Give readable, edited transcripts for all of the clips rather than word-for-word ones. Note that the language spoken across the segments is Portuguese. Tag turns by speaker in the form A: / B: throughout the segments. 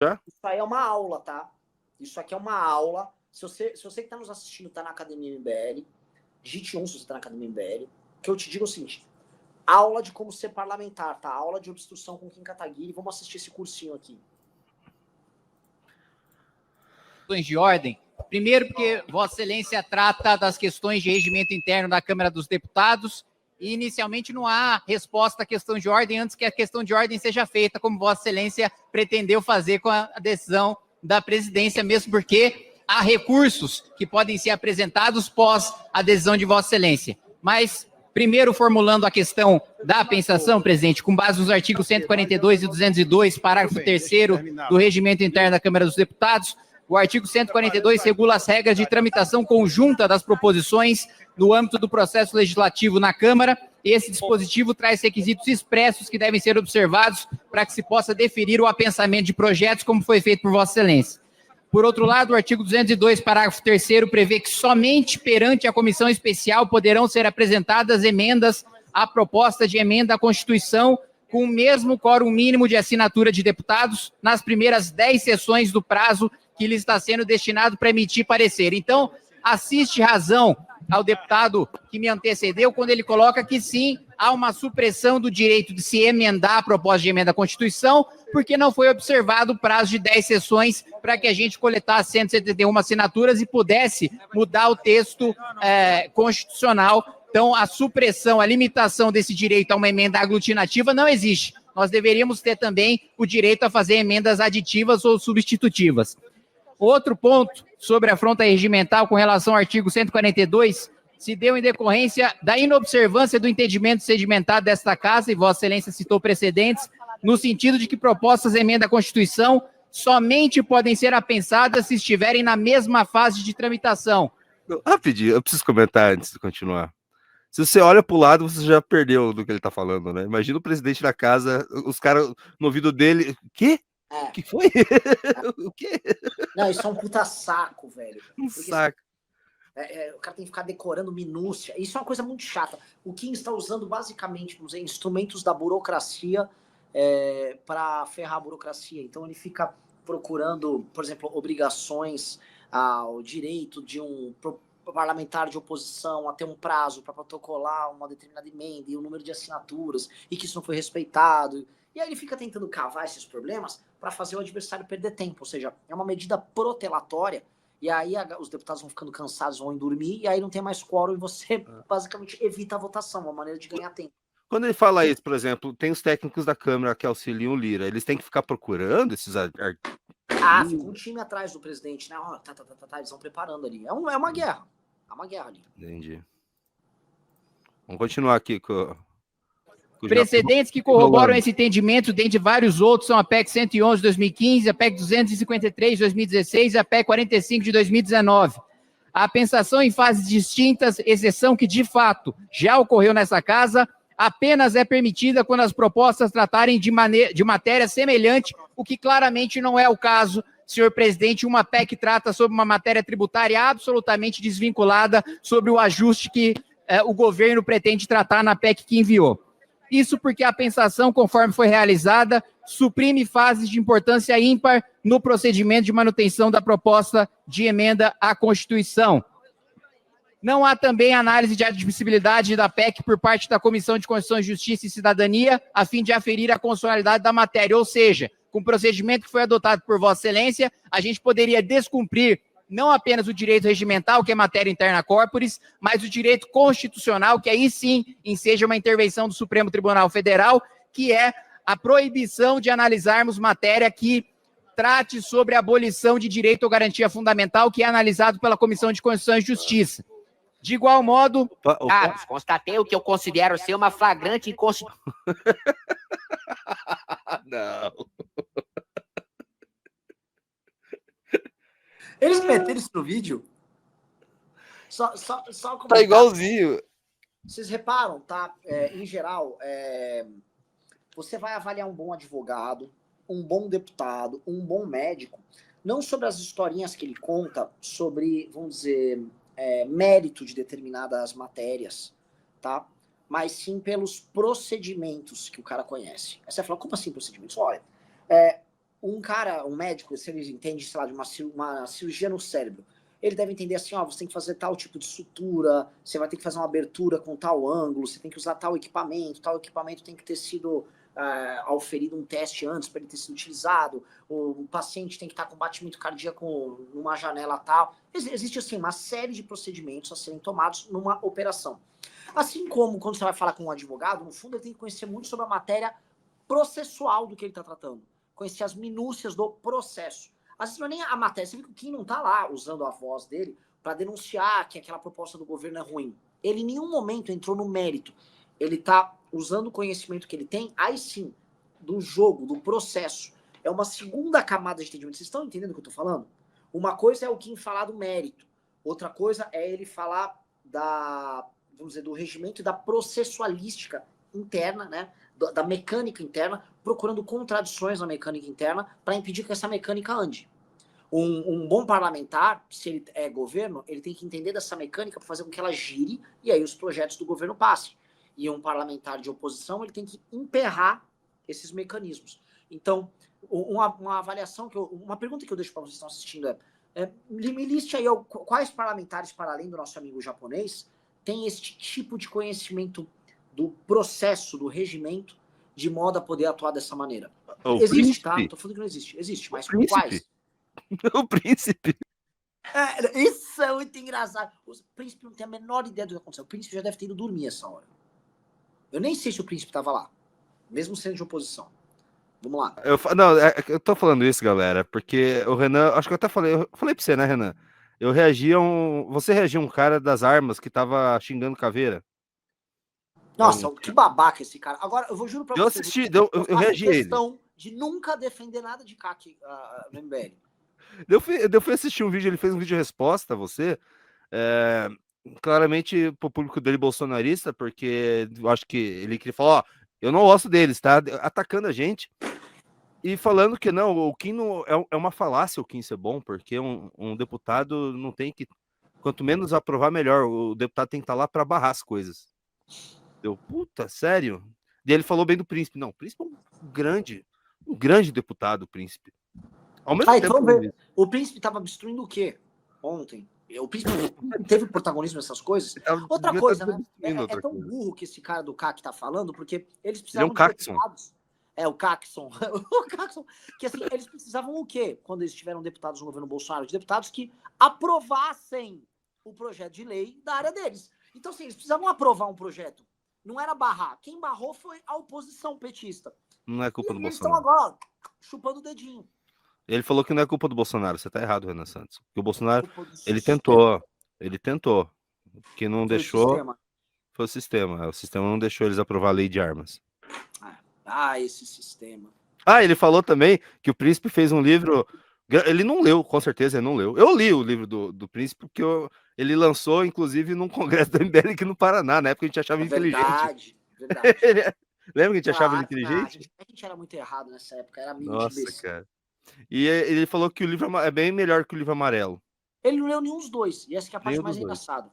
A: Já?
B: Isso aí é uma aula, tá? Isso aqui é uma aula. Se você que está nos assistindo, está na Academia MBL, digite 1 se você está na Academia MBL, que eu te digo o seguinte, aula de como ser parlamentar, tá? Aula de obstrução com Kim Kataguiri, vamos assistir esse cursinho aqui.
C: De ordem. Primeiro, porque Vossa Excelência trata das questões de regimento interno da Câmara dos Deputados e, inicialmente, não há resposta à questão de ordem antes que a questão de ordem seja feita, como Vossa Excelência pretendeu fazer com a decisão da presidência, mesmo porque há recursos que podem ser apresentados pós a decisão de Vossa Excelência. Mas, primeiro, formulando a questão da pensação, presidente, com base nos artigos 142 e 202, parágrafo 3º do regimento interno da Câmara dos Deputados, o artigo 142 regula as regras de tramitação conjunta das proposições no âmbito do processo legislativo na Câmara. Esse dispositivo traz requisitos expressos que devem ser observados para que se possa deferir o apensamento de projetos, como foi feito por Vossa Excelência. Por outro lado, o artigo 202, parágrafo 3º, prevê que somente perante a comissão especial poderão ser apresentadas emendas à proposta de emenda à Constituição com o mesmo quórum mínimo de assinatura de deputados nas primeiras 10 sessões do prazo que lhe está sendo destinado para emitir parecer. Então, assiste razão ao deputado que me antecedeu quando ele coloca que sim, há uma supressão do direito de se emendar a proposta de emenda à Constituição, porque não foi observado o prazo de 10 sessões para que a gente coletasse 171 assinaturas e pudesse mudar o texto constitucional. Então, a supressão, a limitação desse direito a uma emenda aglutinativa não existe. Nós deveríamos ter também o direito a fazer emendas aditivas ou substitutivas. Outro ponto sobre a afronta regimental com relação ao artigo 142 se deu em decorrência da inobservância do entendimento sedimentado desta Casa, e Vossa Excelência citou precedentes, no sentido de que propostas de emenda à Constituição somente podem ser apensadas se estiverem na mesma fase de tramitação.
A: Rapidinho, eu preciso comentar antes de continuar. Se você olha para o lado, você já perdeu do que ele está falando, né? Imagina o presidente da casa, os caras no ouvido dele. Quê? O que foi? O quê?
B: Não, isso é um puta saco, velho.
A: Um saco.
B: O cara tem que ficar decorando minúcia. Isso é uma coisa muito chata. O Kim está usando basicamente, vamos dizer, instrumentos da burocracia para ferrar a burocracia. Então ele fica procurando, por exemplo, obrigações ao direito de um parlamentar de oposição a ter um prazo para protocolar uma determinada emenda e o número de assinaturas, e que isso não foi respeitado. E aí ele fica tentando cavar esses problemas para fazer o adversário perder tempo. Ou seja, é uma medida protelatória, e aí os deputados vão ficando cansados, vão dormir, e aí não tem mais quórum, e você basicamente evita a votação, uma maneira de ganhar tempo.
A: Quando ele fala isso, por exemplo, tem os técnicos da Câmara que auxiliam o Lira, eles têm que ficar procurando esses
B: fica um time atrás do presidente, né? Eles vão preparando ali. É uma guerra. É uma guerra ali.
A: Entendi. Vamos continuar aqui com...
C: Precedentes que corroboram esse entendimento, dentre vários outros, são a PEC 111 de 2015, a PEC 253 de 2016 e a PEC 45 de 2019. A pensação em fases distintas, exceção que, de fato, já ocorreu nessa Casa, apenas é permitida quando as propostas tratarem de matéria semelhante, o que claramente não é o caso, senhor presidente. Uma PEC trata sobre uma matéria tributária absolutamente desvinculada sobre o ajuste que o governo pretende tratar na PEC que enviou. Isso porque a pensação, conforme foi realizada, suprime fases de importância ímpar no procedimento de manutenção da proposta de emenda à Constituição. Não há também análise de admissibilidade da PEC por parte da Comissão de Constituição, Justiça e Cidadania, a fim de aferir a constitucionalidade da matéria. Ou seja, com o procedimento que foi adotado por Vossa Excelência, a gente poderia descumprir não apenas o direito regimental, que é matéria interna corporis, mas o direito constitucional, que aí sim enseja uma intervenção do Supremo Tribunal Federal, que é a proibição de analisarmos matéria que trate sobre a abolição de direito ou garantia fundamental, que é analisado pela Comissão de Constituição e Justiça. De igual modo...
D: Carlos, constatei o que eu considero ser uma flagrante inconstitucionalidade.
A: Não.
B: Eles meteram isso no vídeo? Só
A: tá igualzinho.
B: Vocês reparam, tá? Em geral, você vai avaliar um bom advogado, um bom deputado, um bom médico, não sobre as historinhas que ele conta, sobre, vamos dizer, mérito de determinadas matérias, tá? Mas sim pelos procedimentos que o cara conhece. Aí você fala, como assim procedimentos? Olha, um médico, se ele entende, sei lá, de uma cirurgia no cérebro, ele deve entender assim, ó, você tem que fazer tal tipo de sutura, você vai ter que fazer uma abertura com tal ângulo, você tem que usar tal equipamento tem que ter sido auferido um teste antes para ele ter sido utilizado, o paciente tem que estar com batimento cardíaco numa janela tal. Existe, assim, uma série de procedimentos a serem tomados numa operação. Assim como, quando você vai falar com um advogado, no fundo, ele tem que conhecer muito sobre a matéria processual do que ele está tratando, conhecer as minúcias do processo. Às vezes não é nem a matéria, você vê que o Kim não está lá usando a voz dele para denunciar que aquela proposta do governo é ruim. Ele em nenhum momento entrou no mérito. Ele está usando o conhecimento que ele tem, aí sim, do jogo, do processo. É uma segunda camada de entendimento. Vocês estão entendendo o que eu estou falando? Uma coisa é o Kim falar do mérito. Outra coisa é ele falar vamos dizer, do regimento e da processualística interna, né? Da mecânica interna, procurando contradições na mecânica interna para impedir que essa mecânica ande. Um bom parlamentar, se ele é governo, ele tem que entender dessa mecânica para fazer com que ela gire e aí os projetos do governo passem. E um parlamentar de oposição, ele tem que emperrar esses mecanismos. Então, uma avaliação, uma pergunta que eu deixo para vocês que estão assistindo me liste aí quais parlamentares, para além do nosso amigo japonês, têm este tipo de conhecimento do processo, do regimento, de modo a poder atuar dessa maneira. Existe, tá? Não tô falando que não existe. Existe, mas quais?
A: O príncipe.
B: Isso é muito engraçado. O príncipe não tem a menor ideia do que aconteceu. O príncipe já deve ter ido dormir essa hora. Eu nem sei se o príncipe estava lá, mesmo sendo de oposição. Vamos lá.
A: Eu tô falando isso, galera, porque o Renan, acho que eu falei pra você, né, Renan? Você reagia um cara das armas que tava xingando caveira.
B: Nossa, que babaca esse cara. Agora, eu vou juro pra você.
A: Eu reagi a ele.
B: Questão de nunca defender nada de CAC no MBL.
A: Eu fui assistir um vídeo, ele fez um vídeo resposta a você, claramente pro público dele bolsonarista, porque eu acho que ele queria falar, ó, eu não gosto deles, tá? Atacando a gente. E falando que não, o Kim não, é uma falácia o Kim ser bom, porque um deputado não tem que... Quanto menos aprovar, melhor. O deputado tem que estar lá para barrar as coisas. Deu, puta, sério? E ele falou bem do príncipe. Não, o príncipe é um grande deputado, o príncipe. Ao mesmo tempo,
B: o príncipe estava obstruindo o quê ontem? O príncipe teve protagonismo nessas coisas? Outra coisa, né? É tão burro que esse cara do CAC tá falando, porque eles precisavam de deputados. O Caxson. O Caxson. Que assim, eles precisavam o quê? Quando eles tiveram deputados no governo Bolsonaro? De deputados que aprovassem o projeto de lei da área deles. Então, assim, eles precisavam aprovar um projeto. Não era barrar. Quem barrou foi a oposição petista.
A: Não é culpa do
B: Bolsonaro. Eles
A: Bolsonaro.
B: estão agora, ó, chupando o dedinho.
A: Ele falou que não é culpa do Bolsonaro. Você tá errado, Renan Santos. Porque o Bolsonaro, ele tentou. O que não deixou foi o sistema. O sistema não deixou eles aprovar a lei de armas.
B: Esse sistema.
A: Ele falou também que o príncipe fez um livro. Ele não leu, com certeza ele não leu. Eu li o livro do príncipe, porque ele lançou, inclusive, num congresso do MBL aqui no Paraná. Na época a gente achava inteligente.
B: Verdade.
A: Lembra que a gente achava ele inteligente?
B: A gente era muito errado nessa época, era amigo
A: Nossa,
B: de besta.
A: cara. E ele falou que o livro é bem melhor que o livro amarelo.
B: Ele não leu nenhum dos dois, e essa que é a parte mais engraçada.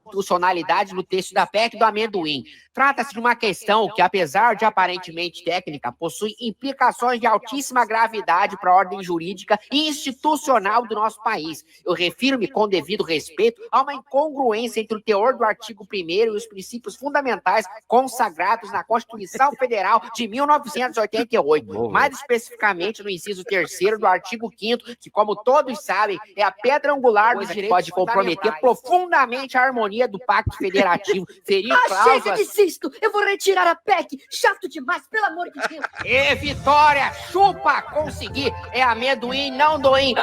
D: Constitucionalidade no texto da PEC do amendoim. Trata-se de uma questão que, apesar de aparentemente técnica, possui implicações de altíssima gravidade para a ordem jurídica e institucional do nosso país. Eu refiro-me com devido respeito a uma incongruência entre o teor do artigo 1º e os princípios fundamentais consagrados na Constituição Federal de 1988. Mais especificamente no inciso 3º do artigo 5º, que, como todos sabem, é a pedra angular dos direitos, pode comprometer profundamente a harmonia do Pacto Federativo, ferir cláusulas...
E: Chega, desisto! Eu vou retirar a PEC! Chato demais, pelo amor de Deus!
D: E Vitória, chupa, consegui! É amendoim, não doim!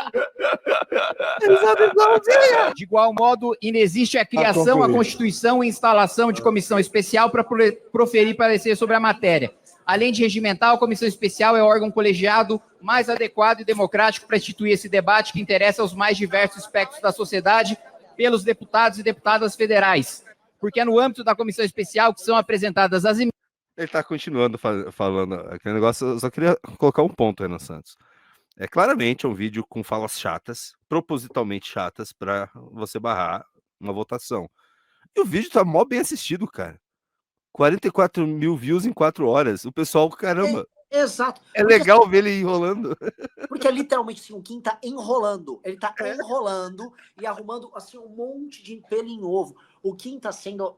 C: De igual modo, inexiste a criação, a constituição e instalação de comissão especial para proferir parecer sobre a matéria. Além de regimental, a comissão especial é o órgão colegiado mais adequado e democrático para instituir esse debate que interessa aos mais diversos aspectos da sociedade pelos deputados e deputadas federais, porque é no âmbito da comissão especial que são apresentadas as emendas.
A: Ele está continuando falando aquele negócio, eu só queria colocar um ponto, Renan Santos. Claramente um vídeo com falas chatas, propositalmente chatas, para você barrar uma votação. E o vídeo tá mó bem assistido, cara. 44 mil views em 4 horas. O pessoal, caramba.
B: Exato.
A: É legal ver ele enrolando.
B: Porque é literalmente assim, o Kim tá enrolando. Ele tá enrolando e arrumando assim um monte de pelo em ovo. O Kim tá sendo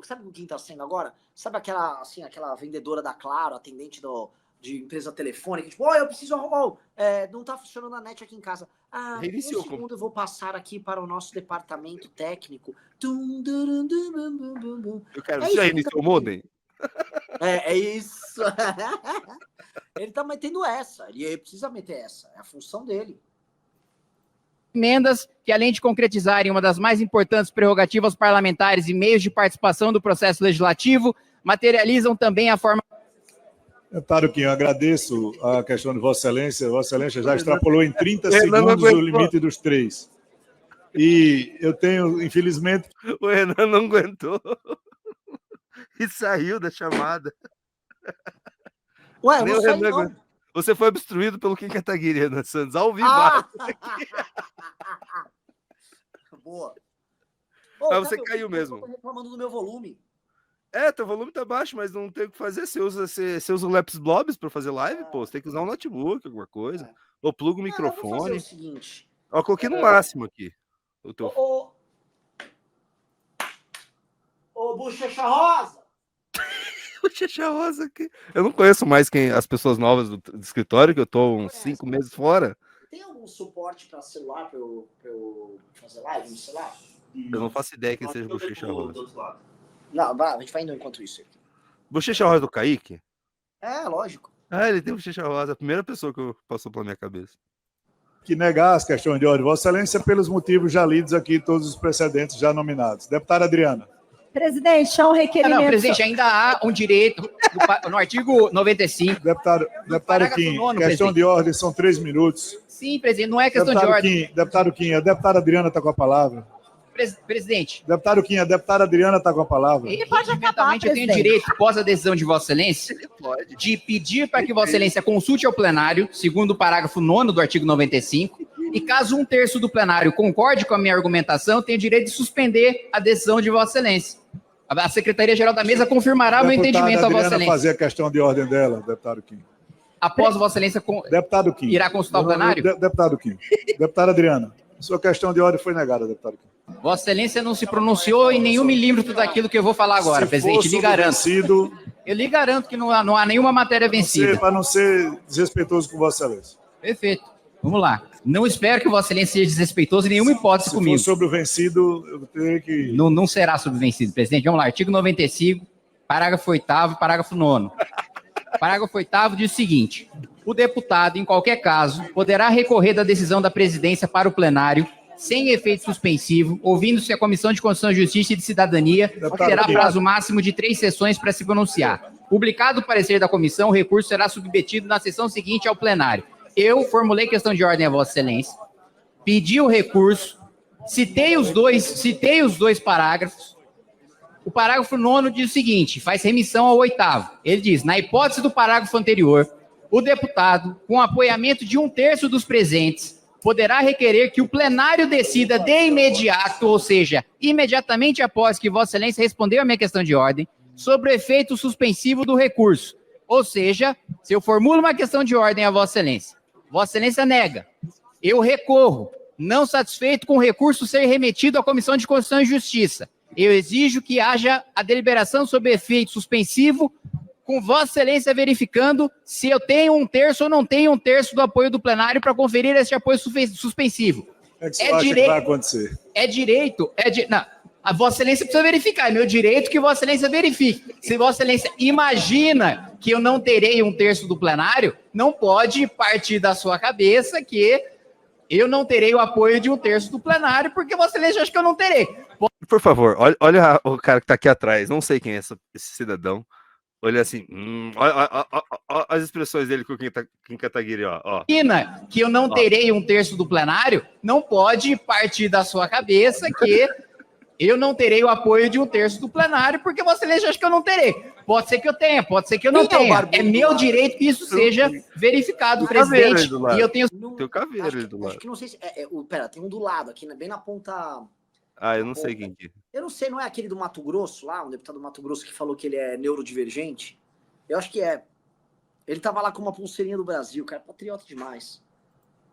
B: sabe o que o Kim tá sendo agora? Sabe aquela vendedora da Claro, atendente de empresa telefônica, tipo, eu preciso arrumar, não tá funcionando a net aqui em casa.
A: Reiniciou.
B: Um segundo, eu vou passar aqui para o nosso departamento técnico.
A: Você já reiniciou o modem?
B: É isso. Ele tá metendo essa. Ele precisa meter essa. É a função dele.
C: Emendas que, além de concretizarem uma das mais importantes prerrogativas parlamentares e meios de participação do processo legislativo, materializam também a forma...
F: Deputado Kim, eu agradeço a questão de Vossa Excelência. Vossa Excelência já extrapolou em 30 segundos o limite dos 3. E eu tenho, infelizmente...
A: O Renan não aguentou. E saiu da chamada.
B: Ué, eu não saí, não.
A: Você foi obstruído pelo Kim Kataguiri, Renan Santos, ao vivo.
B: Boa.
A: Mas você caiu mesmo.
B: Eu tô reclamando do meu volume.
A: Teu volume tá baixo, mas não tem o que fazer. Você usa o Lapis Blobs para fazer live, pô. Você tem que usar um notebook, alguma coisa. Ou pluga o microfone.
B: Eu vou fazer o seguinte.
A: Eu coloquei no máximo aqui.
B: Ô, Bochecha Rosa!
A: Bochecha Rosa aqui. Eu não conheço mais as pessoas novas do escritório, que eu tô uns 5 meses fora.
B: Tem algum suporte para celular pra eu fazer live no celular?
A: Eu não faço ideia quem seja Bochecha Rosa.
B: Não, a gente vai indo enquanto isso aqui.
A: Bochecha Rosa do Kaique?
B: Lógico.
A: Ele tem Bochecha Rosa, a primeira pessoa que passou pela minha cabeça.
F: Que negar as questões de ordem, Vossa Excelência, pelos motivos já lidos aqui, todos os precedentes já nominados. Deputada Adriana.
E: Presidente, há um requerimento...
C: presidente, ainda há um direito no artigo 95...
F: Deputado Kim, questão de ordem são 3 minutos.
C: Sim, presidente, não é questão de ordem.
F: Deputado Kim, a deputada Adriana está com a palavra.
C: Presidente.
F: Deputado Kim, a deputada Adriana está com a palavra.
E: Ele pode acabar,
C: eu tenho direito, após a decisão de Vossa Excelência, de pedir para que Vossa Excelência consulte ao plenário, segundo o parágrafo 9º do artigo 95, e caso 1/3 do plenário concorde com a minha argumentação, tenho direito de suspender a decisão de Vossa Excelência. A Secretaria-Geral da Mesa confirmará o meu entendimento a Vossa Excelência.
F: Fazer a questão de ordem dela, deputado Kim.
C: Após Vossa Excelência
F: deputado Kim.
C: irá consultar o plenário?
F: Deputado Kim. Deputada Adriana, sua questão de ordem foi negada, deputado Kim.
C: Vossa Excelência não se pronunciou em nenhum milímetro daquilo que eu vou falar agora, presidente. Lhe garanto. Eu lhe garanto que não há nenhuma matéria vencida.
F: Para não ser desrespeitoso com Vossa Excelência.
C: Perfeito. Vamos lá. Não espero que Vossa Excelência seja desrespeitoso em nenhuma hipótese comigo.
F: Se for sobre o vencido, eu teria que...
C: Não será sobre o vencido, presidente. Vamos lá. Artigo 95, parágrafo 8º, parágrafo 9º. Parágrafo 8º diz o seguinte: o deputado, em qualquer caso, poderá recorrer da decisão da presidência para o plenário sem efeito suspensivo, ouvindo-se a Comissão de Constituição, Justiça e de Cidadania, que terá prazo máximo de 3 sessões para se pronunciar. Publicado o parecer da comissão, o recurso será submetido na sessão seguinte ao plenário. Eu formulei questão de ordem a Vossa Excelência, pedi o recurso, citei os dois parágrafos. O parágrafo 9º diz o seguinte, faz remissão ao 8º. Ele diz, na hipótese do parágrafo anterior, o deputado, com apoiamento de 1/3 dos presentes, poderá requerer que o plenário decida de imediato, ou seja, imediatamente após que Vossa Excelência respondeu a minha questão de ordem, sobre o efeito suspensivo do recurso. Ou seja, se eu formulo uma questão de ordem a Vossa Excelência nega, eu recorro, não satisfeito com o recurso ser remetido à Comissão de Constituição e Justiça. Eu exijo que haja a deliberação sobre efeito suspensivo, com Vossa Excelência verificando se eu tenho 1/3 ou não tenho 1/3 do apoio do plenário para conferir esse apoio suspensivo.
F: É que você acha que vai acontecer?
C: Não, a Vossa Excelência precisa verificar, é meu direito que Vossa Excelência verifique. Se Vossa Excelência imagina que eu não terei 1/3 do plenário, não pode partir da sua cabeça que eu não terei o apoio de 1/3 do plenário, porque Vossa Excelência acha que eu não terei.
A: Por favor, olha o cara que tá aqui atrás, não sei quem é esse cidadão. Olha assim, olha as expressões dele com o Kim Kataguiri, ó.
C: Imagina que eu não terei 1/3 do plenário, não pode partir da sua cabeça que eu não terei o apoio de 1/3 do plenário, porque Vossa Excelência acha que eu não terei. Pode ser que eu tenha, pode ser que eu não tenha. É meu direito que isso seja verificado, presidente. E eu tenho...
A: Tem o Caveiro ali do lado.
B: Acho que não sei se... Pera, tem um do lado aqui, bem na ponta...
A: Eu não sei quem que é.
B: Eu não sei, não é aquele do Mato Grosso lá, um deputado do Mato Grosso que falou que ele é neurodivergente? Eu acho que é. Ele tava lá com uma pulseirinha do Brasil, cara, patriota demais.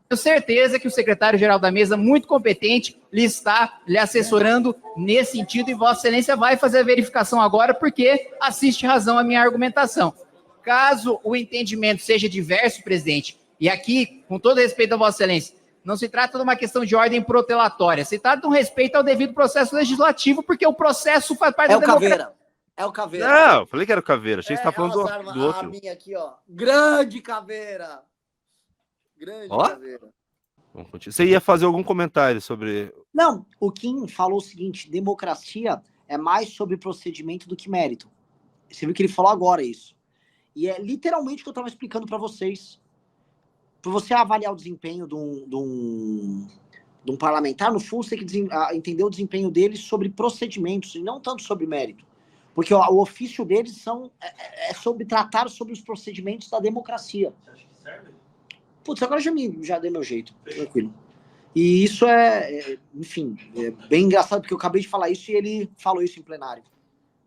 C: Tenho certeza que o secretário-geral da mesa, muito competente, lhe está lhe assessorando nesse sentido e Vossa Excelência vai fazer a verificação agora porque assiste razão à minha argumentação. Caso o entendimento seja diverso, presidente, e aqui, com todo respeito a Vossa Excelência, não se trata de uma questão de ordem protelatória, se trata de um respeito ao devido processo legislativo, porque o processo faz parte
B: É
C: da
B: o
C: democracia.
B: Caveira. É o Caveira.
A: Não, eu falei que era o Caveira. Achei que você tá falando do
B: A
A: outro.
B: minha aqui, ó. Grande Caveira. Grande
A: Ó.
B: Caveira.
A: Vamos continuar. Você ia fazer algum comentário sobre...
B: Não, o Kim falou o seguinte, democracia é mais sobre procedimento do que mérito. Você viu que ele falou agora isso. E é literalmente o que eu estava explicando para vocês. Para você avaliar o desempenho de um parlamentar, no fundo, você tem que entender o desempenho deles sobre procedimentos e não tanto sobre mérito. Porque o ofício deles é sobre tratar sobre os procedimentos da democracia. Você acha que serve? Putz, agora já dei meu jeito, tranquilo. E isso enfim, é bem engraçado, porque eu acabei de falar isso e ele falou isso em plenário.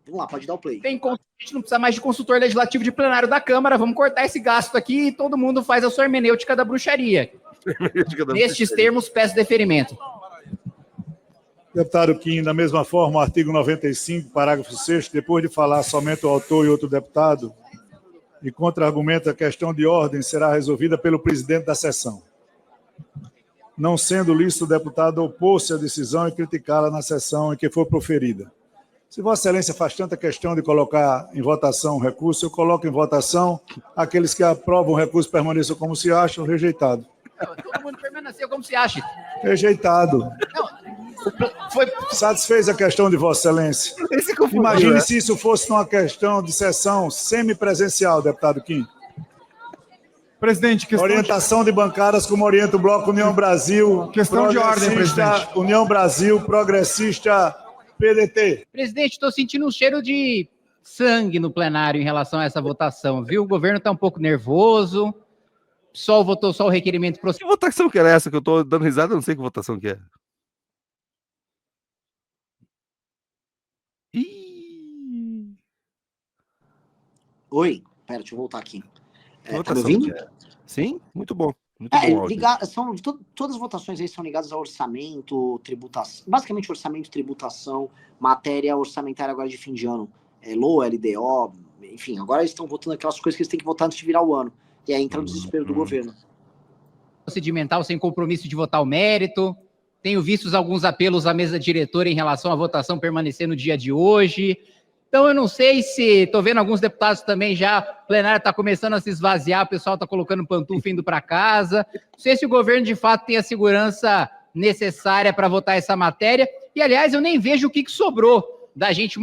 B: Vamos lá, pode dar o play.
C: A gente não precisa mais de consultor legislativo de plenário da Câmara, vamos cortar esse gasto aqui e todo mundo faz a sua hermenêutica da bruxaria. Nestes termos, peço deferimento.
F: Deputado Kim, da mesma forma, o artigo 95, parágrafo 6º, depois de falar somente o autor e outro deputado, e contra-argumento a questão de ordem será resolvida pelo presidente da sessão. Não sendo lícito o deputado opor-se à decisão e criticá-la na sessão em que for proferida. Se Vossa Excelência faz tanta questão de colocar em votação o recurso, eu coloco em votação. Aqueles que aprovam o recurso permaneçam como se acham, rejeitado.
C: Todo mundo permaneceu como se acha.
F: Rejeitado.
C: Não, foi...
F: Satisfez a questão de Vossa Excelência. Imagine se isso fosse uma questão de sessão semipresencial, deputado Kim.
G: Presidente,
F: orientação de bancadas como orienta o Bloco União Brasil.
G: Questão de ordem, presidente.
F: União Brasil, progressista, PDT.
C: Presidente, estou sentindo um cheiro de sangue no plenário em relação a essa votação, viu? O governo está um pouco nervoso. Só votou só o requerimento
A: Que votação que era essa? Que eu tô dando risada, eu não sei que votação que é.
B: Oi, pera, deixa eu voltar aqui.
A: Tá me ouvindo? Sim, muito bom. Muito bom.
B: Todas as votações aí são ligadas ao orçamento, tributação, basicamente orçamento, tributação, matéria orçamentária agora de fim de ano, LOA, LDO, enfim, agora eles estão votando aquelas coisas que eles têm que votar antes de virar o ano, e aí entra o desespero do governo.
C: Procedimental sem compromisso de votar o mérito, tenho visto alguns apelos à mesa diretora em relação à votação permanecer no dia de hoje. Então, eu não sei se... Estou vendo alguns deputados também já... O plenário está começando a se esvaziar, o pessoal está colocando pantufa indo para casa. Não sei se o governo, de fato, tem a segurança necessária para votar essa matéria. E, aliás, eu nem vejo o que sobrou da gente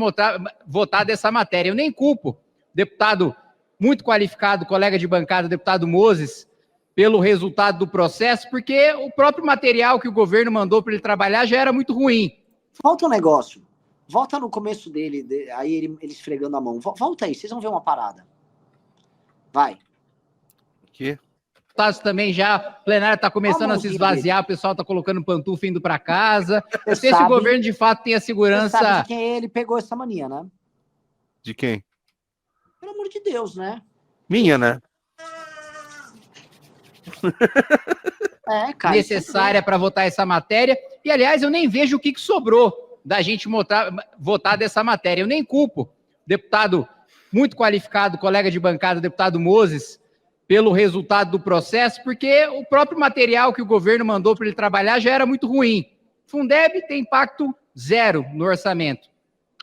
C: votar dessa matéria. Eu nem culpo deputado muito qualificado, colega de bancada, deputado Moses, pelo resultado do processo, porque o próprio material que o governo mandou para ele trabalhar já era muito ruim.
B: Falta um negócio. Volta no começo dele, aí ele esfregando a mão. Volta aí, vocês vão ver uma parada. Vai.
A: Que?
C: Também já, o plenário está começando a se esvaziar, o pessoal está colocando pantufa indo para casa. Não sei se o governo, de fato, tem a segurança...
B: Você sabe de quem ele pegou essa mania, né?
A: De quem?
B: Pelo amor de Deus, né?
A: Minha, né?
B: Cara,
C: necessária para votar essa matéria. E, aliás, eu nem vejo o que sobrou da gente votar dessa matéria. Eu nem culpo deputado muito qualificado, colega de bancada, deputado Moses, pelo resultado do processo, porque o próprio material que o governo mandou para ele trabalhar já era muito ruim. Fundeb tem impacto zero no orçamento.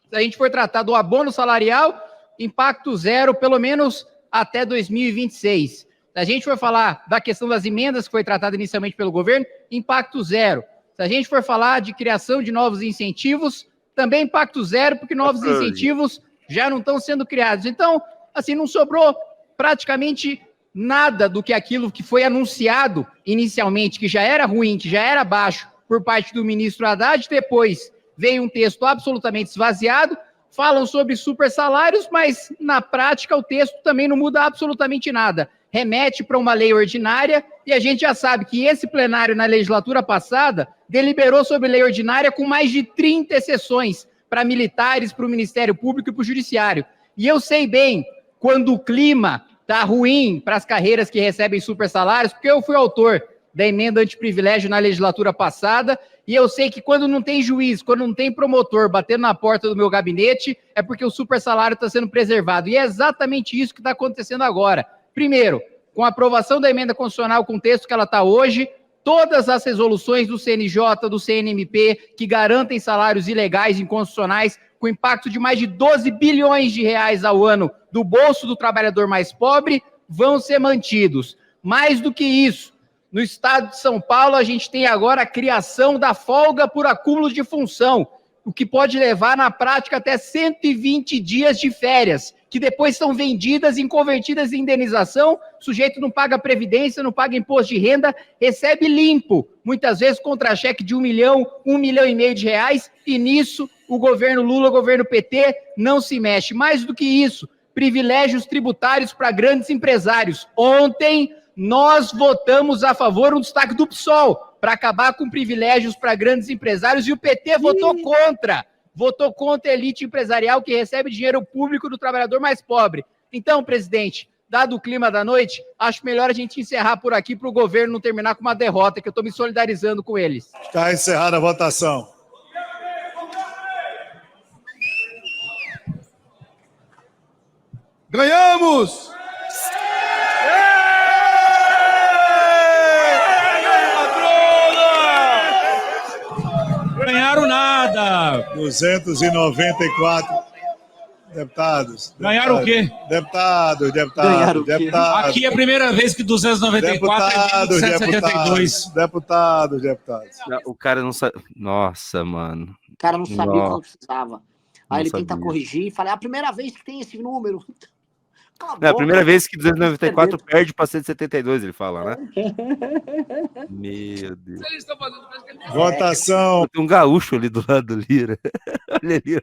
C: Se a gente for tratar do abono salarial, impacto zero, pelo menos até 2026. Se a gente for falar da questão das emendas que foi tratada inicialmente pelo governo, impacto zero. Se a gente for falar de criação de novos incentivos, também impacto zero, porque novos incentivos já não estão sendo criados. Então, assim, não sobrou praticamente nada do que aquilo que foi anunciado inicialmente, que já era ruim, que já era baixo por parte do ministro Haddad. Depois veio um texto absolutamente esvaziado, falam sobre super salários, mas na prática o texto também não muda absolutamente nada. Remete para uma lei ordinária, e a gente já sabe que esse plenário na legislatura passada deliberou sobre lei ordinária com mais de 30 exceções para militares, para o Ministério Público e para o Judiciário. E eu sei bem quando o clima tá ruim para as carreiras que recebem super salários, porque eu fui autor da emenda antiprivilégio na legislatura passada, e eu sei que quando não tem juiz, quando não tem promotor batendo na porta do meu gabinete, é porque o super salário está sendo preservado. E é exatamente isso que está acontecendo agora. Primeiro, com a aprovação da emenda constitucional com o texto que ela está hoje, todas as resoluções do CNJ, do CNMP, que garantem salários ilegais e inconstitucionais, com impacto de mais de 12 bilhões de reais ao ano do bolso do trabalhador mais pobre, vão ser mantidos. Mais do que isso, no estado de São Paulo, a gente tem agora a criação da folga por acúmulo de função, o que pode levar, na prática, até 120 dias de férias, que depois são vendidas e convertidas em indenização, o sujeito não paga previdência, não paga imposto de renda, recebe limpo, muitas vezes contra-cheque de 1 milhão, 1,5 milhão de reais, e nisso o governo Lula, o governo PT, não se mexe. Mais do que isso, privilégios tributários para grandes empresários. Ontem, nós votamos a favor, um destaque do PSOL, para acabar com privilégios para grandes empresários, e o PT votou contra a elite empresarial que recebe dinheiro público do trabalhador mais pobre. Então, presidente, dado o clima da noite, acho melhor a gente encerrar por aqui para o governo não terminar com uma derrota, que eu estou me solidarizando com eles.
F: Está encerrada a votação.
G: Ganhamos! Ganharam nada!
F: 294 deputados.
G: Ganharam o quê?
F: Deputados.
G: Aqui é a primeira vez que 294 é 1772.
F: Deputados.
A: O cara não sabe. Nossa, mano.
B: O cara não sabia
A: Nossa.
B: quando precisava. Aí
A: Não
B: ele tenta
A: sabia.
B: corrigir e fala, é a primeira vez que tem esse número. Cala a
A: É a
B: boca.
A: primeira vez que 294 perde para 172, ele fala, né? Meu Deus.
F: Votação.
A: Tem um gaúcho ali do lado do Lira. Olha ali.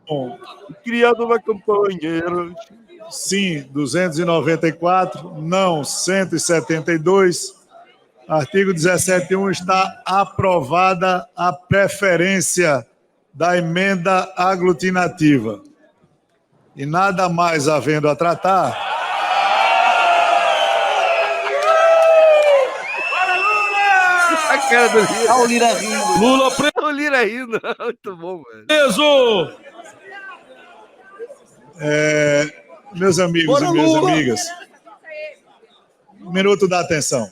F: Bom,
A: Criado uma companheira.
F: sim, 294. Não, 172. Artigo 17.1 está aprovada a preferência da emenda aglutinativa. E nada mais havendo a tratar.
A: A cara do Lira.
B: Olha o Lira rindo.
G: Lula
A: O Lira rindo. Muito bom, velho.
G: preso!
F: Meus amigos e minhas amigas, minuto da atenção.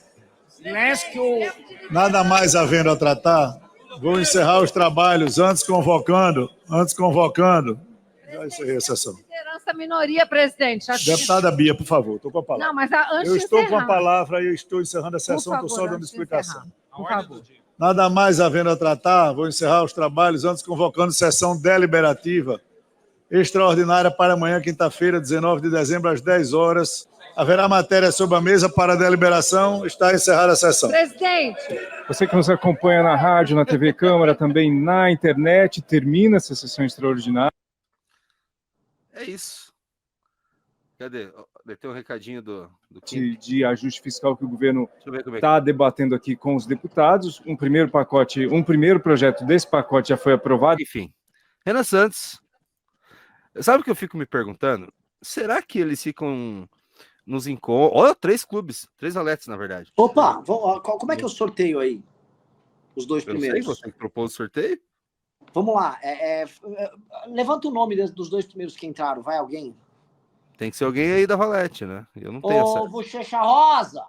F: Nada mais havendo a tratar, vou encerrar os trabalhos antes convocando. Já encerrei a sessão.
E: Liderança minoria, presidente.
F: Deputada Bia, por favor, estou com a palavra.
E: Não, mas antes
F: Eu
E: de
F: estou com a
E: encerrar,
F: palavra e eu estou encerrando a
E: por
F: sessão, estou
E: favor,
F: só dando
E: antes de
F: explicação.
E: encerrar, por favor.
F: Nada mais havendo a tratar, vou encerrar os trabalhos antes convocando sessão deliberativa extraordinária para amanhã, quinta-feira, 19 de dezembro, às 10 horas. Haverá matéria sobre a mesa para deliberação. Está encerrada a sessão.
E: Presidente,
H: Você que nos acompanha na rádio, na TV Câmara, também na internet, termina essa sessão extraordinária.
A: É isso. Cadê? Tem um recadinho do Kim.
H: De ajuste fiscal que o governo
A: Deixa eu ver como é que
H: está debatendo aqui com os deputados. Um primeiro projeto desse pacote já foi aprovado.
A: Enfim. Renan Santos. Sabe o que eu fico me perguntando? Será que eles ficam nos encontros? Olha, 3 clubes. 3 aletes, na verdade.
B: Opa, como é que é o sorteio aí? Os dois
A: Eu não sei,
B: primeiros.
A: você que propôs o sorteio?
B: Vamos lá. Levanta o nome dos dois primeiros que entraram. Vai alguém?
A: Tem que ser alguém aí da Valete, né? Eu não tenho
B: Ô,
A: essa.
B: Bochecha Rosa!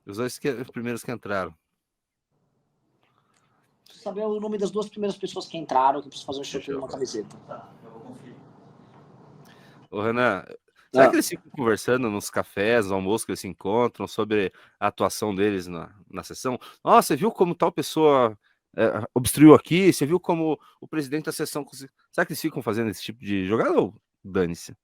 A: Os primeiros que entraram.
B: Preciso saber o nome das 2 primeiras pessoas que entraram, que eu preciso fazer um sorteio de uma camiseta.
A: Ô, Renan, será que eles ficam conversando nos cafés, no almoço que eles se encontram, sobre a atuação deles na sessão? Nossa, você viu como tal pessoa obstruiu aqui? Você viu como o presidente da sessão... Será que eles ficam fazendo esse tipo de jogada ou dane-se?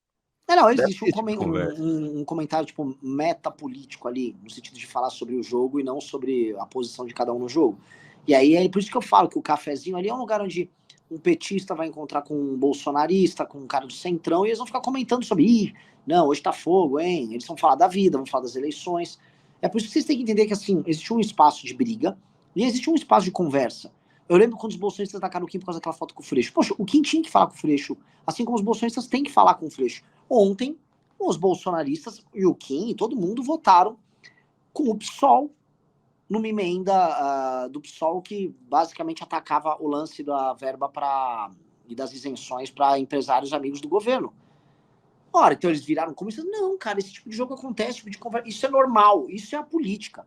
B: Não,
A: Deve
B: existe
A: ter tipo de conversa.
B: um comentário tipo metapolítico ali, no sentido de falar sobre o jogo e não sobre a posição de cada um no jogo. E aí é por isso que eu falo que o cafezinho ali é um lugar onde um petista vai encontrar com um bolsonarista, com um cara do centrão, e eles vão ficar comentando sobre, não, hoje tá fogo, hein? Eles vão falar da vida, vão falar das eleições. É por isso que vocês têm que entender que, assim, existe um espaço de briga e existe um espaço de conversa. Eu lembro quando os bolsonaristas atacaram o Kim por causa daquela foto com o Freixo. Poxa, o Kim tinha que falar com o Freixo, assim como os bolsonaristas têm que falar com o Freixo. Ontem, os bolsonaristas e o Kim e todo mundo votaram com o PSOL numa emenda do PSOL que basicamente atacava o lance da verba e das isenções para empresários amigos do governo. Ora, então eles viraram comunistas? Não, cara, esse tipo de jogo acontece, tipo de conversa, isso é normal, isso é a política.